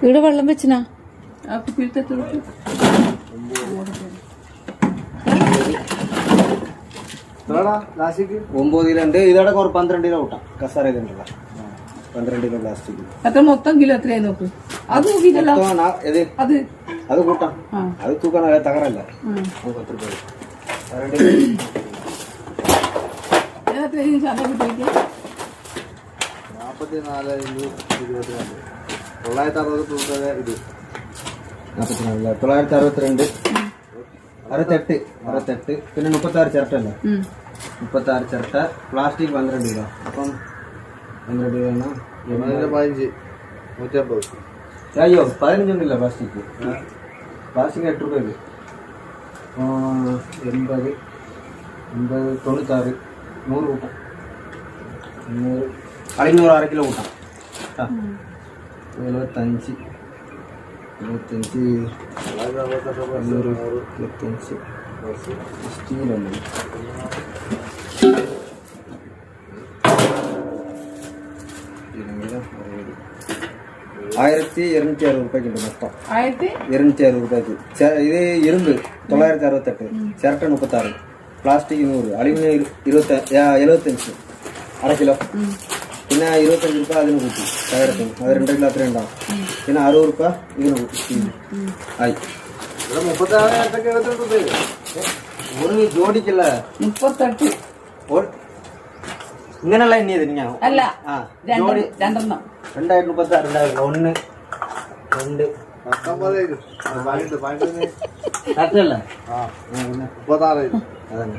ഇവിടെ വെള്ളം വെച്ചിനാ ഒമ്പതിലുണ്ട് ഇതോടെ 12 കിലോ കൂട്ടാം കസാര ഇതുണ്ടല്ലോ 12 കിലോ പ്ലാസ്റ്റിക് അത്ര മൊത്തം കിലോ എത്രയായി നോക്ക് അത് നോക്കിട്ടല്ലോ അത് കൂട്ടാം അത് തൂക്കാൻ തകരല്ല 962 68 പിന്നെ 36 ചിരട്ടല്ലേ 36 ചിരട്ട പ്ലാസ്റ്റിക് 12 കിലോ അപ്പം 12 കിലോ 150 അയ്യോ 15 പ്ലാസ്റ്റിക് 8 രൂപ 80 96 100 കൂട്ടാം 500 6 കിലോ കൂട്ടാം 75 സ്റ്റീലുണ്ട് 1260 രൂപയ്ക്കുണ്ട് മൊത്തം 1260 രൂപയ്ക്ക് ഇത് ഇരുമ്പ് 968 ചിരട്ട 36 പ്ലാസ്റ്റിക് 100 അലുമിനിയം 75 അര കിലോ പിന്നെ 25 രൂപ അതിന് കൂട്ടി തകരത്തിന് അത് 2 കിലോ അത്രയും ഉണ്ടാവും പിന്നെ 60 രൂപ ഇതിന് കൂട്ടി ആയി ഒരു ജോഡിക്കല്ല 38 ഇങ്ങനെയുള്ള എണ്ണിയത് ഞാൻ അല്ല ജോഡി 2 2036 1 2 19 കറക്റ്റല്ലേ 36 അതന്നെ